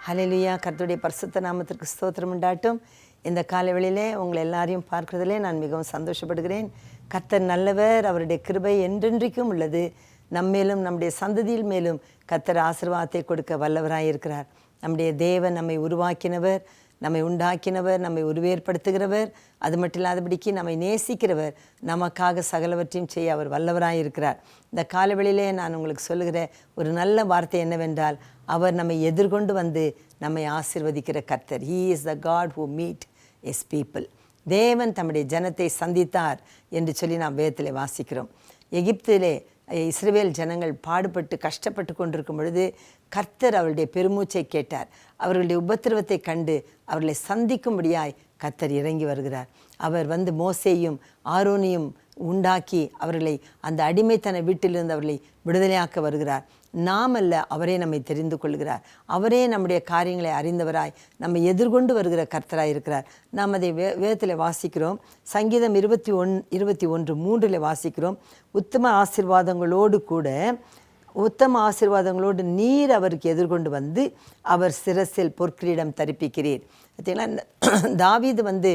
ஹல்லேலூயா. கர்த்தருடைய பரிசுத்த நாமத்திற்கு ஸ்தோத்திரம் உண்டாட்டும். இந்த காலவெளியிலே உங்களை எல்லாரையும் பார்க்கிறதிலே நான் மிகவும் சந்தோஷப்படுகிறேன். கர்த்தர் நல்லவர், அவருடைய கிருபை என்றென்றைக்கும் உள்ளது. நம்மேலும் நம்முடைய சந்ததியில் மேலும் கர்த்தர் ஆசீர்வாதத்தை கொடுக்க வல்லவராய் இருக்கிறார். நம்முடைய தேவன் நம்மை உருவாக்கினவர், நம்மை உண்டாக்கினவர், நம்மை உருவேற்படுத்துகிறவர், அது மட்டும் இல்லாதபடிக்கு நம்மை நேசிக்கிறவர், நமக்காக சகலவற்றையும் செய்ய அவர் வல்லவராய் இருக்கிறார். இந்த காலவெளியிலே நான் உங்களுக்கு சொல்லுகிற ஒரு நல்ல வார்த்தை என்னவென்றால், அவர் நம்மை எதிர்கொண்டு வந்து நம்மை ஆசீர்வதிக்கிற கர்த்தர். He is the God who meet his people. தேவன் தம்முடைய ஜனத்தை சந்தித்தார் என்று சொல்லி நாம் வேதத்திலே வாசிக்கிறோம். எகிப்திலே இஸ்ரவேல் ஜனங்கள் பாடுபட்டு கஷ்டப்பட்டு கொண்டிருக்கும் பொழுது கர்த்தர் அவருடைய பெருமூச்சை கேட்டார். அவர்களுடைய உபத்திரவத்தை கண்டு அவர்களை சந்திக்கும்படியாய் கர்த்தர் இறங்கி வருகிறார். அவர் வந்து மோசேயும் ஆரோனையும் உண்டாக்கி அவர்களை அந்த அடிமைத்தன வீட்டிலிருந்து அவர்களை விடுதலையாக்க வருகிறார். நாம் அல்ல, அவரே நம்மை தெரிந்து கொள்கிறார். அவரே நம்முடைய காரியங்களை அறிந்தவராய் நம்மை எதிர்கொண்டு வருகிற கர்த்தராய் இருக்கிறார். நாம் அதை வேதத்தில் வாசிக்கிறோம். சங்கீதம் 21:3 வாசிக்கிறோம். உத்தம ஆசீர்வாதங்களோடு நீர் அவருக்கு எதிர்கொண்டு வந்து அவர் சிரசில் பொற்கிரீடம் தரிப்பிக்கிறீர். பார்த்தீங்களா, தாவீது வந்து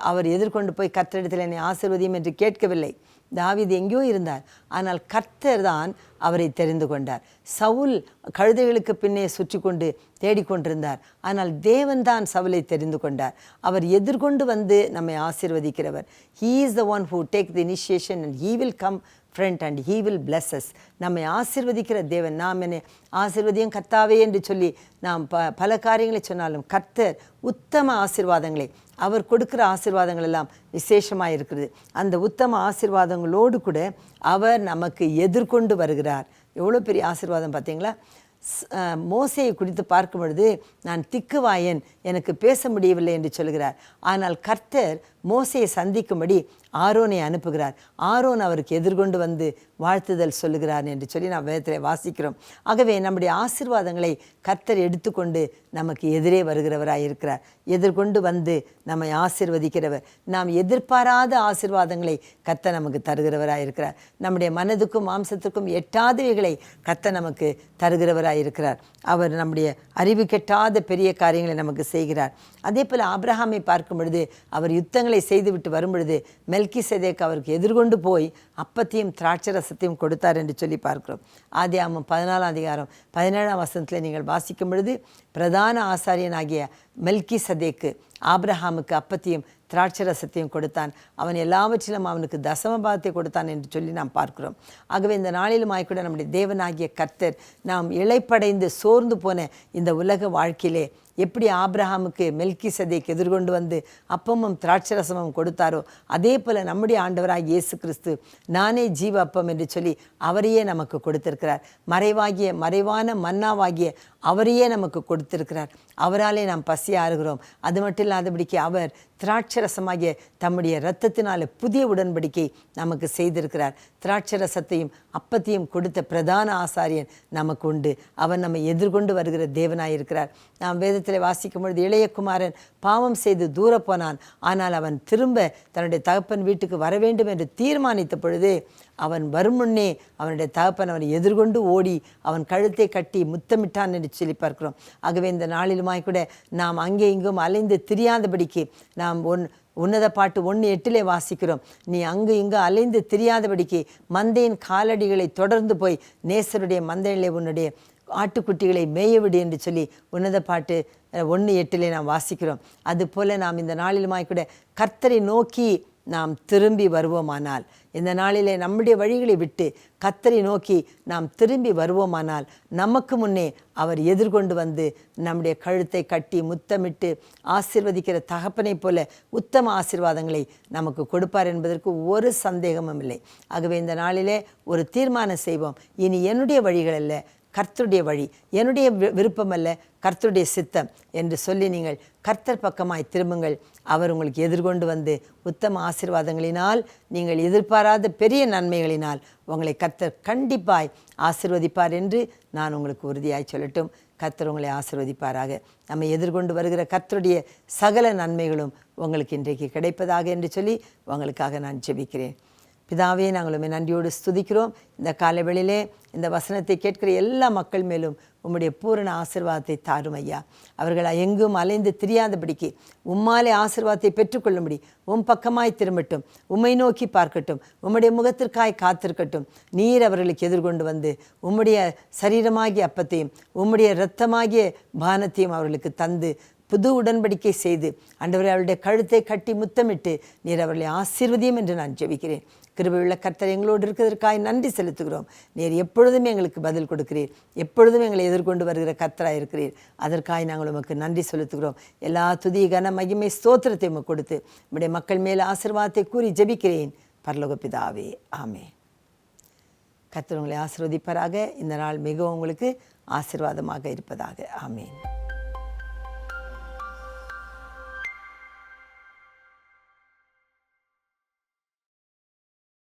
அவர் எதிர்கொண்டு போய் கர்த்தரிடத்தில் என்னை ஆசீர்வதியும் என்று கேட்கவில்லை. தாவீது எங்கேயோ இருந்தார், ஆனால் கர்த்தர் தான் அவரை தெரிந்து கொண்டார். சவுல் கழுதைகளுக்கு பின்னே சுற்றி கொண்டு தேடிக்கொண்டிருந்தார், ஆனால் தேவன் தான் சவுலை தெரிந்து கொண்டார். அவர் எதிர்கொண்டு வந்து நம்மை ஆசீர்வதிக்கிறவர். He is the one who take the initiation and he will come front and he will bless us. நம்மை ஆசீர்வதிக்கிற தேவன். நாம் என்னை ஆசீர்வதியும் கர்த்தாவே என்று சொல்லி நாம் பல காரியங்களை சொன்னாலும் கர்த்தர் உத்தம ஆசீர்வாதங்களை, அவர் கொடுக்கிற ஆசீர்வாதங்கள் எல்லாம் விசேஷமாக இருக்கிறது. அந்த உத்தம ஆசீர்வாதங்களோடு கூட அவர் நமக்கு எதிர்கொண்டு வருகிறார். எவ்வளோ பெரிய ஆசீர்வாதம் பார்த்தீங்களா. மோசேயை குறித்து பார்க்கும் பொழுது நான் திக்குவாயன், எனக்கு பேச முடியவில்லை என்று சொல்கிறார். ஆனால் கர்த்தர் மோசேயை சந்திக்கும்படி ஆரோனை அனுப்புகிறார். ஆரோன் அவருக்கு எதிர்கொண்டு வந்து வாழ்த்துதல் சொல்லுகிறார் என்று சொல்லி நாம் வேதத்தில் வாசிக்கிறோம். ஆகவே நம்முடைய ஆசீர்வாதங்களை கர்த்தர் எடுத்துக்கொண்டு நமக்கு எதிரே வருகிறவராய் இருக்கிறார். எதிர்கொண்டு வந்து நம்மை ஆசீர்வதிக்கிறவர். நாம் எதிர்பாராத ஆசீர்வாதங்களை கர்த்தர் நமக்கு தருகிறவராய் இருக்கிறார். நம்முடைய மனதுக்கும் மாம்சத்துக்கும் எட்டாதவைகளை கர்த்தர் நமக்கு தருகிறவராய் இருக்கிறார். அவர் நம்முடைய அறிவு கெட்டாத பெரிய காரியங்களை நமக்கு செய்கிறார். அதே போல் ஆபிரகாமை பார்க்கும் பொழுது அவர் யுத்தங்களை செய்துவிட்டு வரும் பொழுது மெல்கிசேதேக்கு அவருக்கு எதிர்கொண்டு போய் அப்பத்தையும் திராட்சரசத்தையும் கொடுத்தார் என்று சொல்லி பார்க்கிறோம். ஆதியாகமம் 14:17 நீங்கள் வாசிக்கும் பொழுது பிரதான ஆசாரியனாகிய மெல்கிசேதேக்கு ஆபிரகாமுக்கு அப்பத்தையும் திராட்சரசத்தையும் கொடுத்தான். அவன் எல்லாவற்றிலும் அவனுக்கு தசமபாகத்தை கொடுத்தான் என்று சொல்லி நாம் பார்க்கிறோம். ஆகவே இந்த நாளிலுமாய்க்கூட நம்முடைய தேவனாகிய கர்த்தர் நாம் இளைப்படைந்து சோர்ந்து போன இந்த உலக வாழ்க்கையிலே எப்படி ஆபிரகாமுக்கு மெல்கிசேதேக்கு எதிர்கொண்டு வந்து அப்பமும் திராட்சரசமும் கொடுத்தாரோ, அதே போல் நம்முடைய ஆண்டவராகிய இயேசு கிறிஸ்து நானே ஜீவ அப்பம் என்று சொல்லி அவரையே நமக்கு கொடுத்திருக்கிறார். மறைவான மன்னாவாகிய அவரையே நமக்கு கொடுத்திருக்கிறார். அவராலே நாம் பசியாறுகிறோம். அது மட்டும் இல்லாதபடிக்கு அவர் திராட்சரசமாகிய தம்முடைய இரத்தத்தினால புதிய உடன்படிக்கை நமக்கு செய்திருக்கிறார். திராட்சரசத்தையும் அப்பத்தையும் கொடுத்த பிரதான ஆசாரியன் நமக்கு உண்டு. அவர் நம்மை எதிர்கொண்டு வருகிற தேவனாயிருக்கிறார். நாம் வேதத்தில் வாசிக்கும் பொழுது இளைய குமாரன் பாவம் செய்து தூர போனான். ஆனால் அவன் திரும்ப தன்னுடைய தகப்பன் வீட்டுக்கு வர வேண்டும் என்று தீர்மானித்த பொழுது அவன் வரும் முன்னே அவனுடைய தகப்பன் அவனை எதிர்கொண்டு ஓடி அவன் கழுத்தை கட்டி முத்தமிட்டான் என்று சொல்லி பார்க்கிறோம். ஆகவே இந்த நாளிலுமாய் கூட நாம் அங்கே இங்கும் அலைந்து திரியாதபடிக்கு நாம் உன்னத பாட்டு 1:8 வாசிக்கிறோம். நீ அங்கு இங்கு அலைந்து திரியாதபடிக்கு மந்தையின் காலடிகளை தொடர்ந்து போய் நேசருடைய மந்தையிலே உன்னுடைய ஆட்டுக்குட்டிகளை மேயவிடு என்று சொல்லி உன்னத பாட்டு 1:8 நாம் வாசிக்கிறோம். அதுபோல் நாம் இந்த நாளிலுமாய் கூட கர்த்தரை நோக்கி நாம் திரும்பி வருவோமானால், இந்த நாளிலே நம்முடைய வழிகளை விட்டு கர்த்தரை நோக்கி நாம் திரும்பி வருவோமானால், நமக்கு முன்னே அவர் எதிர்கொண்டு வந்து நம்முடைய கழுத்தை கட்டி முத்தமிட்டு ஆசீர்வதிக்கிற தகப்பனைப் போல உத்தம ஆசீர்வாதங்களை நமக்கு கொடுப்பார் என்பதற்கு ஒரு சந்தேகமும் இல்லை. ஆகவே இந்த நாளிலே ஒரு தீர்மானம் செய்வோம். இனி என்னுடைய வழிகள் அல்ல, கர்த்தருடைய வழி, என்னுடைய விருப்பம் அல்ல, கர்த்தருடைய சித்தம் என்று சொல்லி நீங்கள் கர்த்தர் பக்கமாய் திரும்புங்கள். அவர் உங்களுக்கு எதிர்கொண்டு வந்து உத்தம ஆசீர்வாதங்களினால், நீங்கள் எதிர்பாராத பெரிய நன்மைகளினால் உங்களை கர்த்தர் கண்டிப்பாய் ஆசீர்வதிப்பார் என்று நான் உங்களுக்கு உறுதியாய் சொல்லட்டும். கர்த்தர் உங்களை ஆசீர்வதிப்பாராக. நம்மை எதிர்கொண்டு வருகிற கர்த்தருடைய சகல நன்மைகளும் உங்களுக்கு இன்றைக்கு கிடைப்பதாக என்று சொல்லி உங்களுக்காக நான் ஜெபிக்கிறேன். பிதாவே, நாங்கள் உம்மை நன்றியோடு ஸ்துதிக்கிறோம். இந்த காலைவெளியிலே இந்த வசனத்தை கேட்கிற எல்லா மக்கள் மேலும் உம்முடைய பூரண ஆசீர்வாதத்தை தாரும் ஐயா. அவர்கள் எங்கும் அலைந்து திரியாதபடிக்கு உம்மாலே ஆசீர்வாதத்தை பெற்றுக்கொள்ளும்படி பக்கமாய் திரும்பட்டும், உம்மை நோக்கி பார்க்கட்டும், உம்முடைய முகத்திற்காய் காத்திருக்கட்டும். நீர் அவர்களுக்கு எதிர்கொண்டு வந்து உம்முடைய சரீரமாகிய அப்பத்தையும் உம்முடைய இரத்தமாகிய பானத்தையும் அவர்களுக்கு தந்து புது உடன்படிக்கை செய்து ஆண்டவரே, அவருடைய கழுத்தை கட்டி முத்தமிட்டு நீர் அவர்களை ஆசீர்வதியும் என்று நான் ஜெபிக்கிறேன். கிருபையுள்ள கர்த்தர் எங்களோடு இருக்கிறதற்காக நன்றி செலுத்துகிறோம். நீர் எப்பொழுதும் எங்களுக்கு பதில் கொடுக்கிறீர், எப்பொழுதும் எங்களை எதிர்கொண்டு வருகிற கர்த்தராக இருக்கிறீர். அதற்காக நாங்கள் உமக்கு நன்றி செலுத்துகிறோம். எல்லா துதி கன மகிமை ஸ்தோத்திரத்தை உமக்கு கொடுத்து நம்முடைய மக்கள் மேல் ஆசீர்வாதத்தை கூறி ஜெபிக்கிறேன் பரலோக பிதாவே, ஆமென். கர்த்தர் உங்களை ஆசீர்வதிப்பாராக. இந்த நாள் மிகவும் உங்களுக்கு ஆசீர்வாதமாக இருப்பதாக. ஆமென்.